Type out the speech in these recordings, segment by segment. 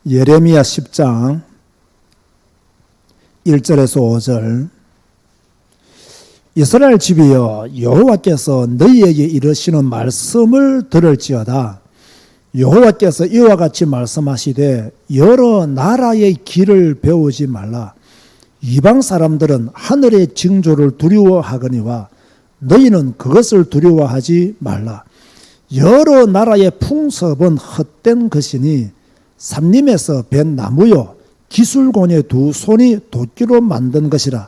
예레미야 10장 1절에서 5절. 이스라엘 집이여, 여호와께서 너희에게 이르시는 말씀을 들을지어다. 여호와께서 이와 같이 말씀하시되 여러 나라의 길을 배우지 말라. 이방 사람들은 하늘의 징조를 두려워하거니와 너희는 그것을 두려워하지 말라. 여러 나라의 풍습은 헛된 것이니 삼림에서 벤 나무요 기술곤의 두 손이 도끼로 만든 것이라.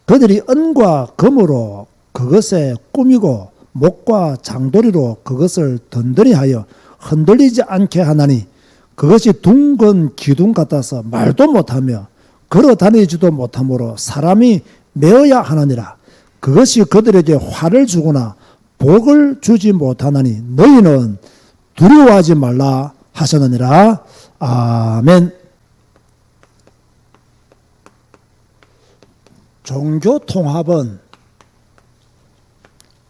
그들이 은과 금으로 그것에 꾸미고 목과 장도리로 그것을 든든히 하여 흔들리지 않게 하나니 그것이 둥근 기둥 같아서 말도 못하며 걸어 다니지도 못하므로 사람이 메어야 하느니라. 그것이 그들에게 화를 주거나 복을 주지 못하나니 너희는 두려워하지 말라 하셨느니라. 아멘. 종교 통합은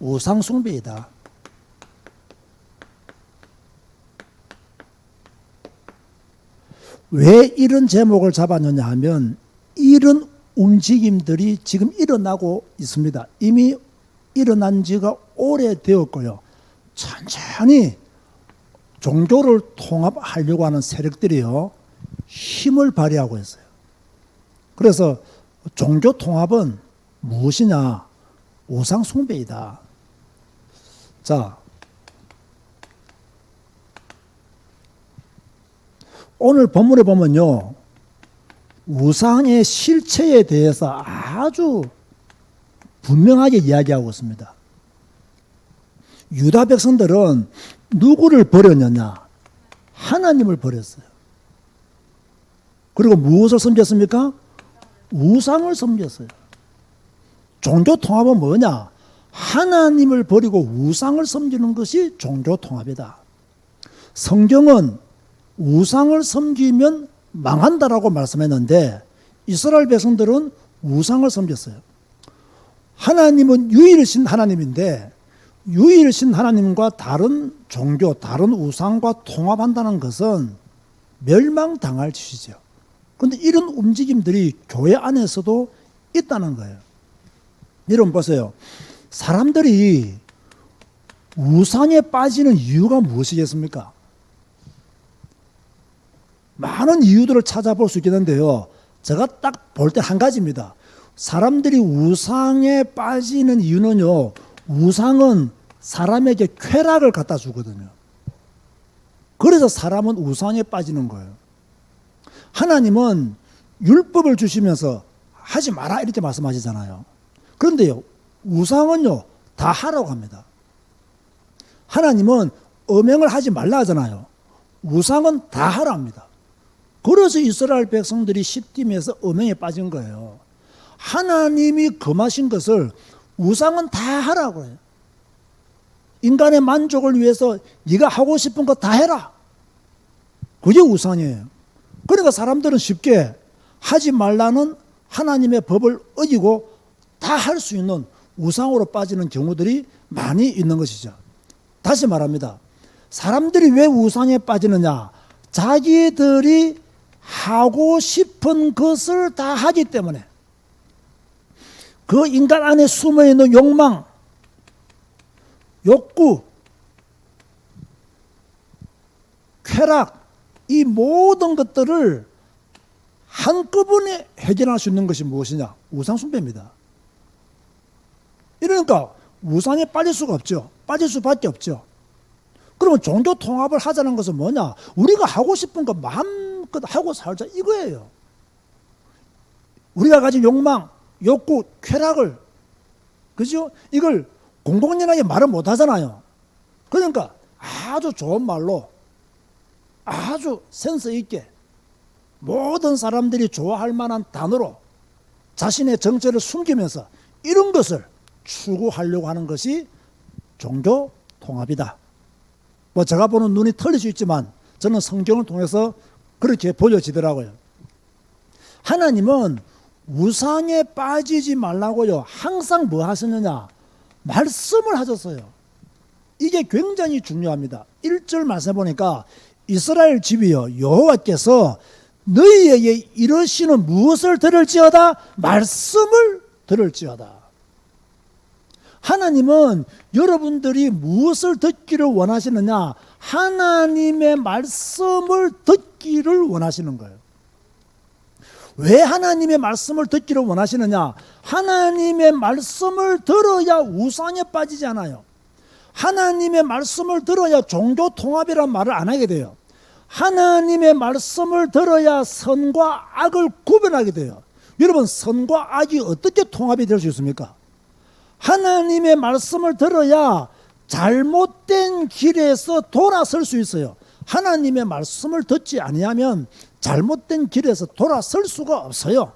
우상 숭배이다. 왜 이런 제목을 잡았느냐 하면 이런 움직임들이 지금 일어나고 있습니다. 이미 일어난 지가 오래되었고요. 천천히 종교를 통합하려고 하는 세력들이요, 힘을 발휘하고 있어요. 그래서 종교 통합은 무엇이냐? 우상 숭배이다. 자, 오늘 본문에 보면요, 우상의 실체에 대해서 아주 분명하게 이야기하고 있습니다. 유다 백성들은 누구를 버렸느냐? 하나님을 버렸어요. 그리고 무엇을 섬겼습니까? 우상을 섬겼어요. 종교 통합은 뭐냐? 하나님을 버리고 우상을 섬기는 것이 종교 통합이다. 성경은 우상을 섬기면 망한다라고 말씀했는데 이스라엘 백성들은 우상을 섬겼어요. 하나님은 유일신 하나님인데 유일신 하나님과 다른 종교, 다른 우상과 통합한다는 것은 멸망당할 짓이죠. 그런데 이런 움직임들이 교회 안에서도 있다는 거예요. 여러분 보세요. 사람들이 우상에 빠지는 이유가 무엇이겠습니까? 많은 이유들을 찾아볼 수 있겠는데요, 제가 딱 볼 때 한 가지입니다. 사람들이 우상에 빠지는 이유는요, 우상은 사람에게 쾌락을 갖다 주거든요. 그래서 사람은 우상에 빠지는 거예요. 하나님은 율법을 주시면서 하지 마라 이렇게 말씀하시잖아요. 그런데요, 우상은요 다 하라고 합니다. 하나님은 음행을 하지 말라 하잖아요. 우상은 다 하라 합니다. 그래서 이스라엘 백성들이 시딤에서 음행에 빠진 거예요. 하나님이 금하신 것을 우상은 다 하라고 해요. 인간의 만족을 위해서 네가 하고 싶은 거 다 해라. 그게 우상이에요. 그러니까 사람들은 쉽게 하지 말라는 하나님의 법을 어기고 다 할 수 있는 우상으로 빠지는 경우들이 많이 있는 것이죠. 다시 말합니다. 사람들이 왜 우상에 빠지느냐? 자기들이 하고 싶은 것을 다 하기 때문에 그 인간 안에 숨어있는 욕망, 욕구, 쾌락, 이 모든 것들을 한꺼번에 해결할 수 있는 것이 무엇이냐? 우상 숭배입니다. 이러니까 우상에 빠질 수가 없죠. 빠질 수밖에 없죠. 그러면 종교 통합을 하자는 것은 뭐냐? 우리가 하고 싶은 거 마음껏 하고 살자 이거예요. 우리가 가진 욕망, 욕구, 쾌락을, 그죠? 이걸 공공연하게 말을 못 하잖아요. 그러니까 아주 좋은 말로 아주 센스 있게 모든 사람들이 좋아할 만한 단어로 자신의 정체를 숨기면서 이런 것을 추구하려고 하는 것이 종교 통합이다. 뭐 제가 보는 눈이 틀릴 수 있지만 저는 성경을 통해서 그렇게 보여지더라고요. 하나님은 우상에 빠지지 말라고요, 항상 뭐 하셨느냐? 말씀을 하셨어요. 이게 굉장히 중요합니다. 1절 말씀해 보니까 이스라엘 집이여 여호와께서 너희에게 이르시는 무엇을 들을지어다 말씀을 들을지어다. 하나님은 여러분들이 무엇을 듣기를 원하시느냐? 하나님의 말씀을 듣기를 원하시는 거예요. 왜 하나님의 말씀을 듣기를 원하시느냐? 하나님의 말씀을 들어야 우상에 빠지지 않아요. 하나님의 말씀을 들어야 종교 통합이란 말을 안 하게 돼요. 하나님의 말씀을 들어야 선과 악을 구분하게 돼요. 여러분, 선과 악이 어떻게 통합이 될 수 있습니까? 하나님의 말씀을 들어야 잘못된 길에서 돌아설 수 있어요. 하나님의 말씀을 듣지 아니하면 잘못된 길에서 돌아설 수가 없어요.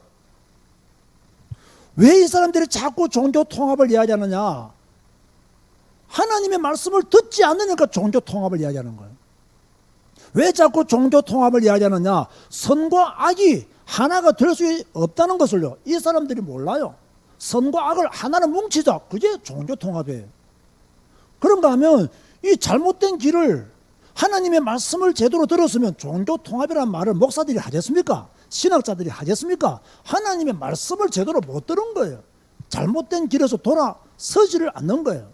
왜 이 사람들이 자꾸 종교 통합을 이야기하느냐? 하나님의 말씀을 듣지 않으니까 종교 통합을 이야기하는 거예요. 왜 자꾸 종교 통합을 이야기하느냐? 선과 악이 하나가 될 수 없다는 것을요, 이 사람들이 몰라요. 선과 악을 하나로 뭉치자, 그게 종교 통합이에요. 그런가 하면 이 잘못된 길을 하나님의 말씀을 제대로 들었으면 종교 통합이라는 말을 목사들이 하겠습니까? 신학자들이 하겠습니까? 하나님의 말씀을 제대로 못 들은 거예요. 잘못된 길에서 돌아서지를 않는 거예요.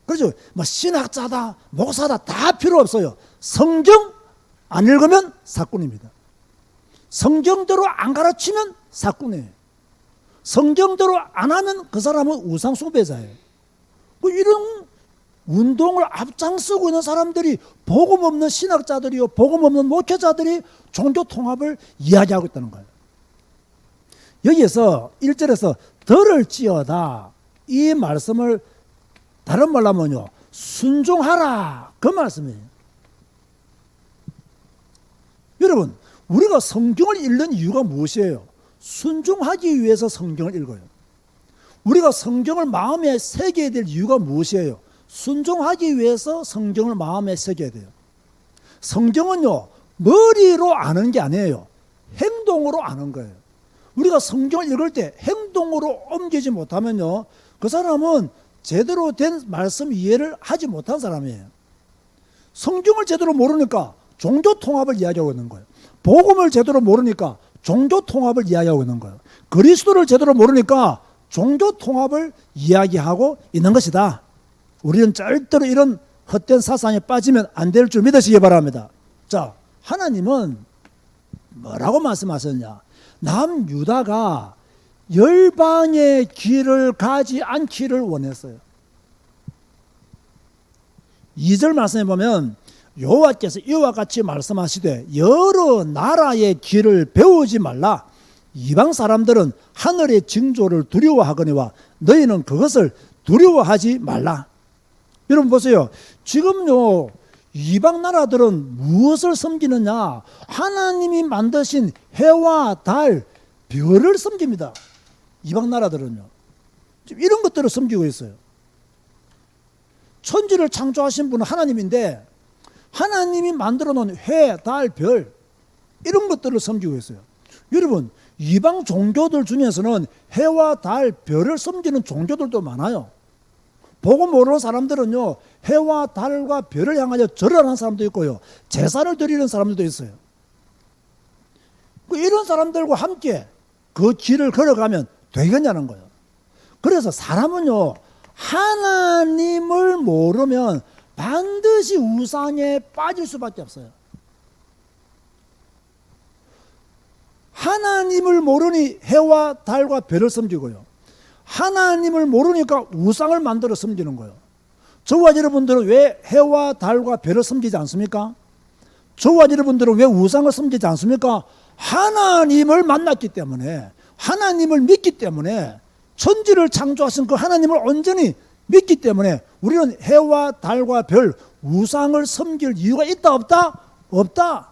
그렇죠? 뭐 신학자다, 목사다 다 필요 없어요. 성경 안 읽으면 사꾼입니다. 성경대로 안 가르치면 사꾼이에요. 성경대로 안 하면 그 사람은 우상 숭배자예요. 이런 운동을 앞장서고 있는 사람들이 복음 없는 신학자들이요, 복음 없는 목회자들이 종교 통합을 이야기하고 있다는 거예요. 여기에서 1절에서 들을지어다 이 말씀을 다른 말로 하면요, 순종하라 그 말씀이에요. 여러분, 우리가 성경을 읽는 이유가 무엇이에요? 순종하기 위해서 성경을 읽어요. 우리가 성경을 마음에 새겨야 될 이유가 무엇이에요? 순종하기 위해서 성경을 마음에 새겨야 돼요. 성경은요, 머리로 아는 게 아니에요. 행동으로 아는 거예요. 우리가 성경을 읽을 때 행동으로 옮기지 못하면요, 그 사람은 제대로 된 말씀 이해를 하지 못한 사람이에요. 성경을 제대로 모르니까 종교 통합을 이야기하고 있는 거예요. 복음을 제대로 모르니까 종교 통합을 이야기하고 있는 거예요. 그리스도를 제대로 모르니까 종교 통합을 이야기하고 있는 것이다. 우리는 절대로 이런 헛된 사상에 빠지면 안 될 줄 믿으시기 바랍니다. 자, 하나님은 뭐라고 말씀하셨냐? 남유다가 열방의 길을 가지 않기를 원했어요. 2절 말씀해 보면 여호와께서 이와 같이 말씀하시되 여러 나라의 길을 배우지 말라. 이방 사람들은 하늘의 징조를 두려워하거니와 너희는 그것을 두려워하지 말라. 여러분 보세요. 지금요, 이방 나라들은 무엇을 섬기느냐? 하나님이 만드신 해와 달, 별을 섬깁니다. 이방 나라들은요, 지금 이런 것들을 섬기고 있어요. 천지를 창조하신 분은 하나님인데 하나님이 만들어 놓은 해, 달, 별 이런 것들을 섬기고 있어요. 여러분, 이방 종교들 중에서는 해와 달, 별을 섬기는 종교들도 많아요. 보고 모르는 사람들은요, 해와 달과 별을 향하여 절을 하는 사람도 있고요, 제사를 드리는 사람들도 있어요. 이런 사람들과 함께 그 길을 걸어가면 되겠냐는 거예요. 그래서 사람은요, 하나님을 모르면 반드시 우상에 빠질 수밖에 없어요. 하나님을 모르니 해와 달과 별을 섬기고요, 하나님을 모르니까 우상을 만들어 섬기는 거예요. 저와 여러분들은 왜 해와 달과 별을 섬기지 않습니까? 저와 여러분들은 왜 우상을 섬기지 않습니까? 하나님을 만났기 때문에, 하나님을 믿기 때문에, 천지를 창조하신 그 하나님을 온전히 믿기 때문에 우리는 해와 달과 별, 우상을 섬길 이유가 있다 없다? 없다.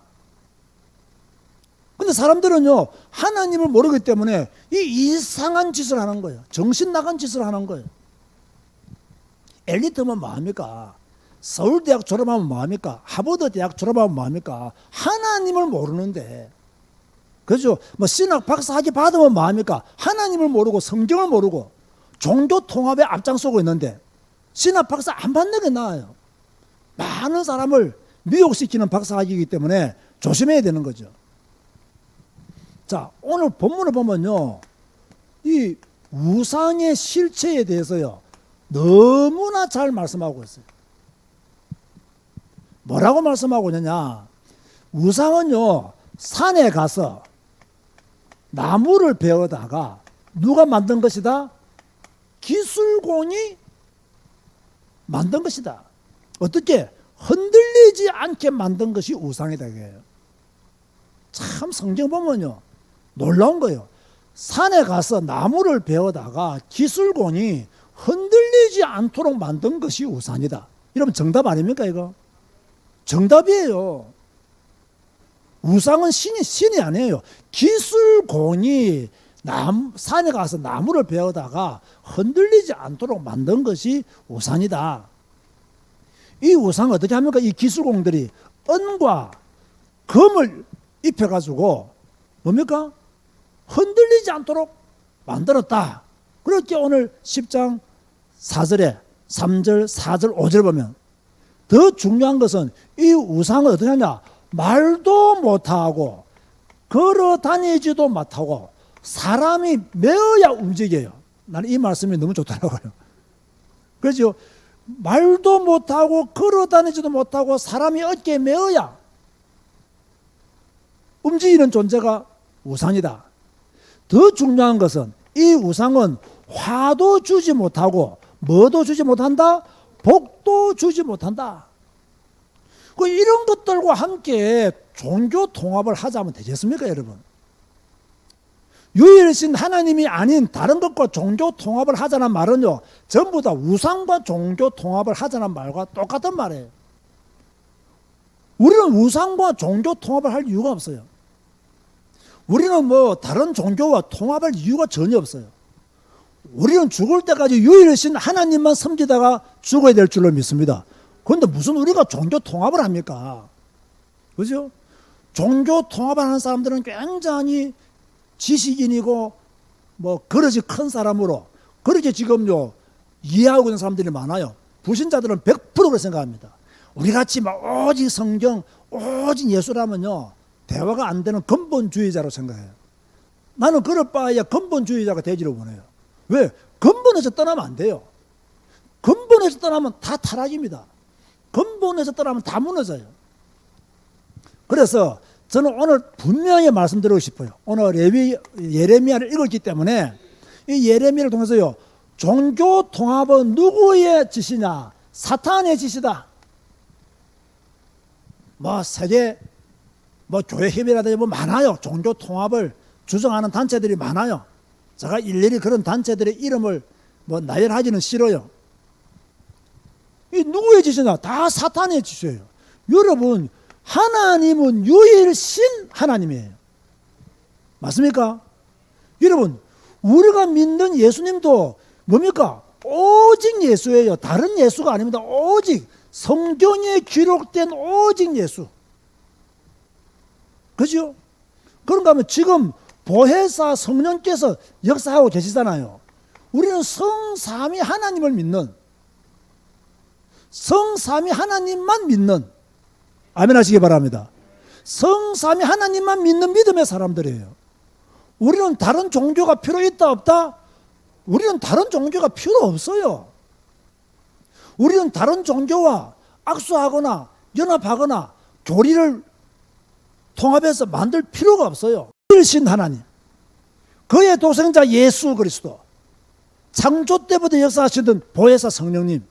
근데 사람들은요, 하나님을 모르기 때문에 이 이상한 짓을 하는 거예요. 정신 나간 짓을 하는 거예요. 엘리트면 뭐합니까? 서울대학 졸업하면 뭐합니까? 하버드 대학 졸업하면 뭐합니까? 하나님을 모르는데, 그죠? 뭐 신학 박사 학위 받으면 뭐합니까? 하나님을 모르고 성경을 모르고 종교 통합에 앞장서고 있는데 신학 박사 안 받는 게 나아요. 많은 사람을 미혹시키는 박사학위이기 때문에 조심해야 되는 거죠. 자, 오늘 본문을 보면요, 이 우상의 실체에 대해서요 너무나 잘 말씀하고 있어요. 뭐라고 말씀하고 있느냐? 우상은요 산에 가서 나무를 베어다가 누가 만든 것이다? 기술공이 만든 것이다. 어떻게? 흔들리지 않게 만든 것이 우상이다. 이게요. 참 성경 보면요 놀라운 거예요. 산에 가서 나무를 베어다가 기술공이 흔들리지 않도록 만든 것이 우상이다. 이러면 정답 아닙니까 이거? 정답이에요. 우상은 신이 아니에요. 기술공이 산에 가서 나무를 베어다가 흔들리지 않도록 만든 것이 우상이다. 이 우상은 어떻게 합니까? 이 기술공들이 은과 금을 입혀가지고 뭡니까? 흔들리지 않도록 만들었다. 그렇게 오늘 10장 4절에 3절, 4절, 5절 보면 더 중요한 것은 이 우상은 어떻게 하냐? 말도 못하고 걸어 다니지도 못하고 사람이 메어야 움직여요. 나는 이 말씀이 너무 좋더라고요. 그렇죠? 말도 못하고 걸어 다니지도 못하고 사람이 어깨에 메어야 움직이는 존재가 우상이다. 더 중요한 것은 이 우상은 화도 주지 못하고 뭐도 주지 못한다? 복도 주지 못한다. 이런 것들과 함께 종교 통합을 하자면 되겠습니까, 여러분? 유일신 하나님이 아닌 다른 것과 종교 통합을 하자는 말은요, 전부 다 우상과 종교 통합을 하자는 말과 똑같은 말이에요. 우리는 우상과 종교 통합을 할 이유가 없어요. 우리는 다른 종교와 통합할 이유가 전혀 없어요. 우리는 죽을 때까지 유일신 하나님만 섬기다가 죽어야 될 줄로 믿습니다. 그런데 무슨 우리가 종교 통합을 합니까? 그죠? 종교 통합을 하는 사람들은 굉장히 지식인이고 그릇이 큰 사람으로 그렇게 지금요 이해하고 있는 사람들이 많아요. 불신자들은 100% 그렇게 생각합니다. 우리같이 오직 성경, 오직 예수라면요 대화가 안 되는 근본주의자로 생각해요. 나는 그럴 바에야 근본주의자가 되기를 원해요. 왜? 근본에서 떠나면 안 돼요. 근본에서 떠나면 다 타락입니다. 근본에서 떠나면 다 무너져요. 그래서 저는 오늘 분명히 말씀드리고 싶어요. 오늘 예레미야를 읽었기 때문에 이 예레미야를 통해서요 종교 통합은 누구의 짓이냐? 사탄의 짓이다. 세계 교회 협의라든지 많아요. 종교 통합을 주장하는 단체들이 많아요. 제가 일일이 그런 단체들의 이름을 나열하기는 싫어요. 이 누구의 짓이냐? 다 사탄의 짓이에요. 여러분, 하나님은 유일신 하나님이에요. 맞습니까? 여러분, 우리가 믿는 예수님도 뭡니까? 오직 예수예요. 다른 예수가 아닙니다. 오직 성경에 기록된 오직 예수. 그죠? 그런가 하면 지금 보혜사 성령께서 역사하고 계시잖아요. 우리는 성삼위 하나님을 믿는, 성삼위 하나님만 믿는, 아멘 하시기 바랍니다. 성삼위 하나님만 믿는 믿음의 사람들이에요. 우리는 다른 종교가 필요 있다 없다? 우리는 다른 종교가 필요 없어요. 우리는 다른 종교와 악수하거나 연합하거나 교리를 통합해서 만들 필요가 없어요. 유일신 하나님, 그의 독생자 예수 그리스도, 창조 때부터 역사하시던 보혜사 성령님,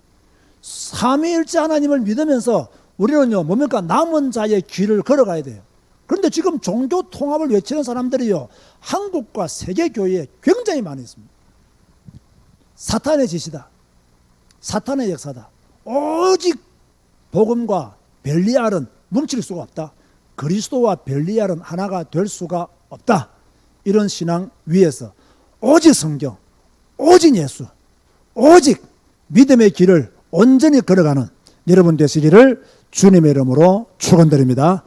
삼위일체 하나님을 믿으면서 우리는요 뭡니까? 남은 자의 길을 걸어가야 돼요. 그런데 지금 종교 통합을 외치는 사람들이요 한국과 세계 교회에 굉장히 많이 있습니다. 사탄의 짓이다. 사탄의 역사다. 오직 복음과 벨리알은 뭉칠 수가 없다. 그리스도와 벨리알은 하나가 될 수가 없다. 이런 신앙 위에서 오직 성경, 오직 예수, 오직 믿음의 길을 온전히 걸어가는 여러분 되시기를 주님의 이름으로 축원드립니다.